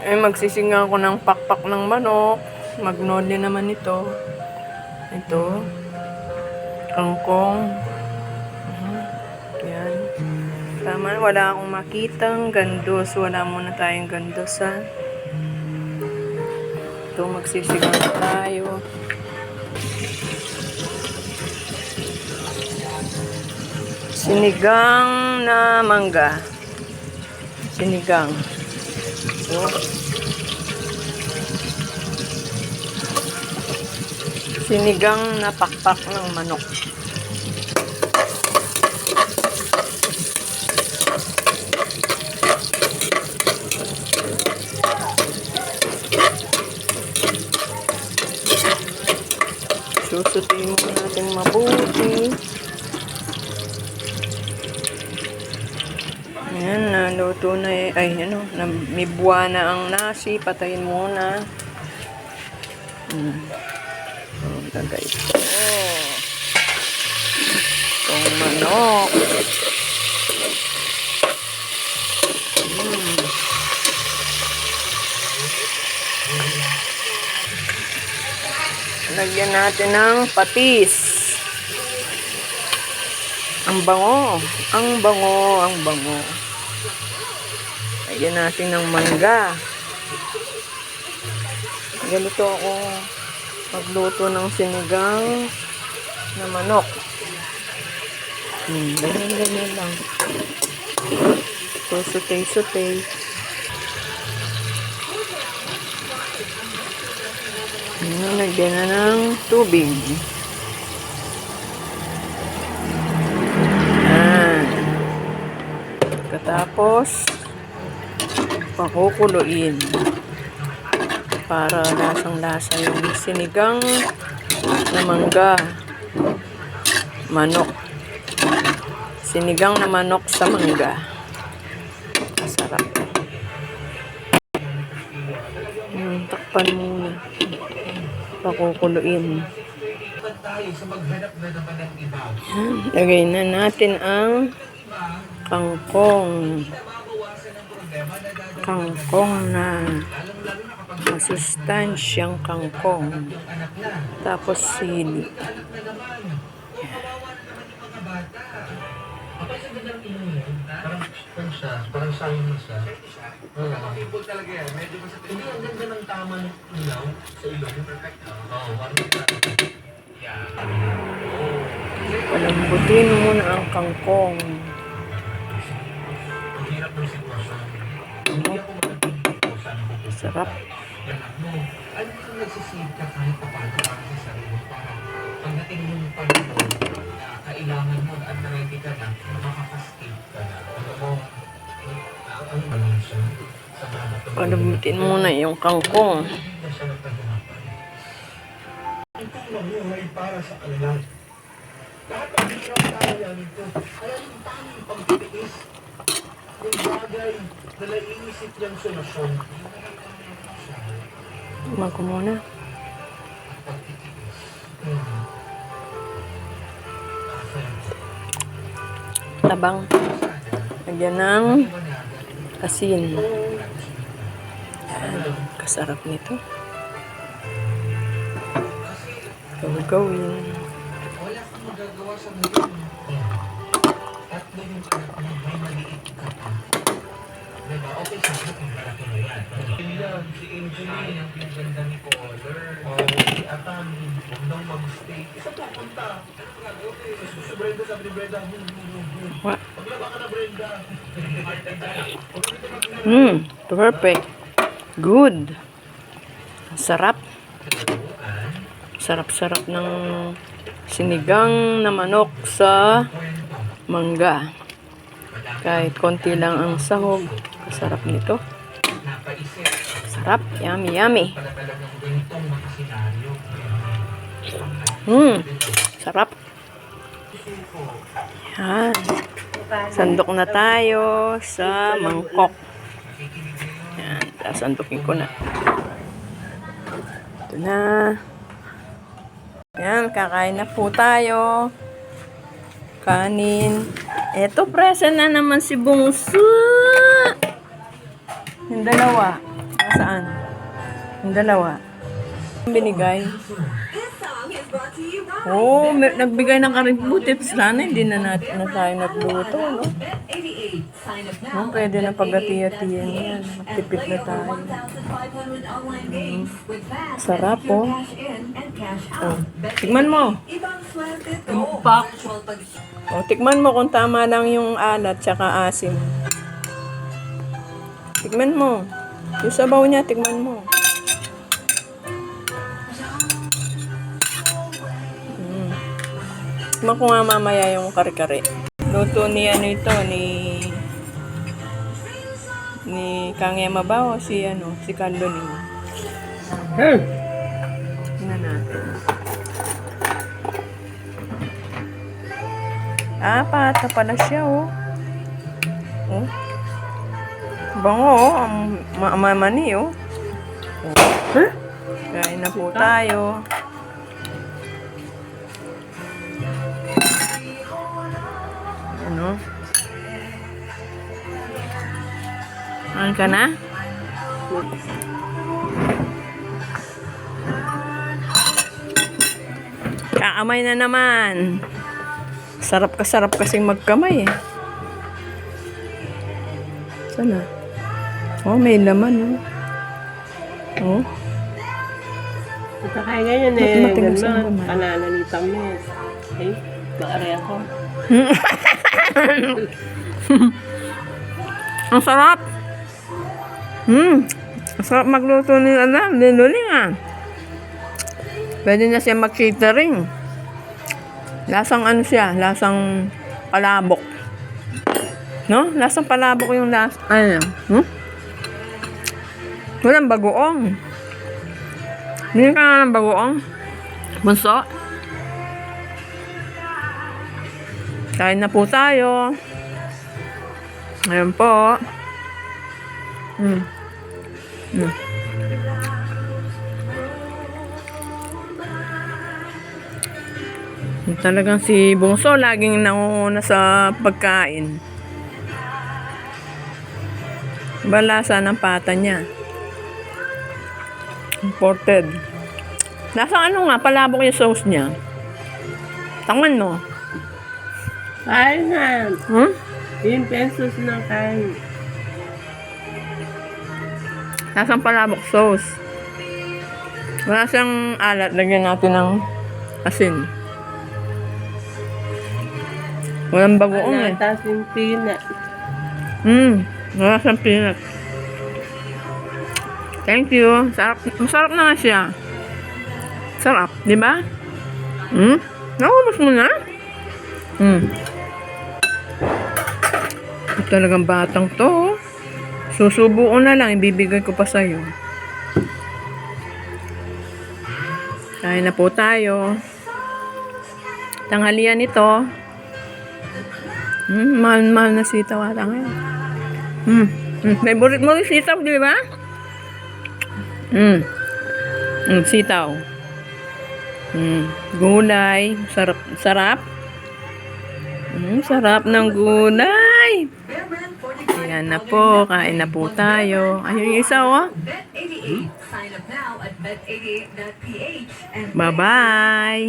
Magsisinga ako ng pakpak ng manok. Magnolia naman ito. Ito. Kangkong. Yan. Tama, wala akong makitang gandos. Wala muna tayong gandos, ha. Ito, magsisigang na tayo. Sinigang na mangga. Sinigang. Ito. Sinigang na pakpak ng manok. Susutin mo natin mabuti. Ayan, naluto na eh. Ay, ano, may buwa na ang nasi. Patayin muna. Lagay ito. Itong manok. Lagyan natin ng patis. Ang bango. Ang bango. Ang bango. Lagyan natin ng mangga. Ganito ako magluto ng sinigang na manok. Ganyan lang. Sutay-sutay. Lagyan na ng tubig. Katapos, pakukuluin para lasang-lasa yung sinigang na mangga. Manok. Sinigang na manok sa mangga. Masarap. Takpan muna. Pakukuluin. Lagay na natin ang kangkong. Kangkong na masustansyang kangkong. Tapos sili. Parang sayang na siya. People talaga yan. Medyo basta hindi ang ganda ng tama ng ilaw sa ilong. Perfect. Palambutin muna ang kangkong. Ang hirap ng sitwasyon. Hindi ako magaging saan ko. Sarap. Alam mo kung nagsisave ka kahit paano para sa sarili para pagdating yung panahon na kailangan mo at na-ready ka na, makaka-escape ka na. Ano mo, ang balansa sa bawat Palambutin muna yung kangkong. hindi siya nagpahirapan. Ito mabuhay para sa kanila. Lahat ng hirap kakayanin ko. Kaya yung tanging pagtitiis, yung bagay na naiisip niyang solusyon, Tumago muna. Tabang. Lagyan ng asin. Yan. Kasarap nito. Gawin. wala kang magagawa sa mundo. Tatlo yung anak mo, may maliit ka pa. Diba? Okay, sa akin kung malaki na yan. Si Angeline, ang pinaganda ni Caller. Si Atam, huwag daw mag-stay. Isa pupunta. Si Brenda, sabi ni Brenda, What? paglaba ka na, Brenda. Perfect. Good. Sarap. Sarap-sarap ng sinigang na manok sa mangga. Kahit konti lang ang sahog. Sarap nito. Sarap. Yummy, yummy. Sarap. Yan. Sandok na tayo sa mangkok. Yan. Sasandukin ko na. Ito na. Yan. Kakain na po tayo. Kanin. Eto, present na naman si Bungsu. Yung dalawa. Saan? Yung dalawa. Binigay. Oh, nagbigay ng kaributit. Sana hindi na tayo nagluto, no? No, pwede na pag-ati-atiyan yan. Magtipid na tayo. Sarap, oh. Oh, tikman mo. Pak. Oh, tikman mo kung tama lang yung alat tsaka asim. Tikman mo. Yung sabaw niya, tikman mo. Tikman ko nga mamaya yung kare-kare. Luto ni ano ito, ni Kang Emma ba o si Carlo ni mo? Tingnan natin. Pata pala siya, oh. Oh. Bango, oh. Ang mamani, oh. Huh? Kain na po tayo. Ano? Ano ka na? Kaamay na naman. Sarap kasing magkamay eh. Sana. Oh, may laman oh. Oh. Ito kaya ganyan Ba't eh. matigas ang Ganun. laman? Pananalitang mes. Eh, maaari ako. Ang sarap. Ang sarap magluto ni Luling ah. Pwede na siya mag-catering. Lasang ano siya, lasang palabok. No? Lasang palabok yung ano? Walang bagoong. Hindi ka nga ng bagoong. Bunso. Kain na po tayo. Ayan po. Talagang si Bungso laging nangunguna sa pagkain. Balasa ng pata niya. Imported. Nasa ano nga, palabok yung sauce niya. Tangan mo. Kain na. 10 pesos na kain. Nasang palabok sauce. Wala siyang alat. Lagyan natin ng asin. Walang bagoong eh. Tapos yung peanut. Wala siyang peanut. Thank you. Sarap. Masarap na nga siya. Sarap. Di ba? Naubos mo na? Talagang batang to. Susubo ko na lang. Ibibigay ko pa sa'yo. Kain na po tayo. Tanghalian ito. Mahal na sitaw ata ngayon. Favorite mo yung sitaw, di ba? Sitaw. Gulay. Sarap. Sarap ng gulay. Ayan na po. Kain na po tayo. Ayun yung isa, oh. Bye-bye.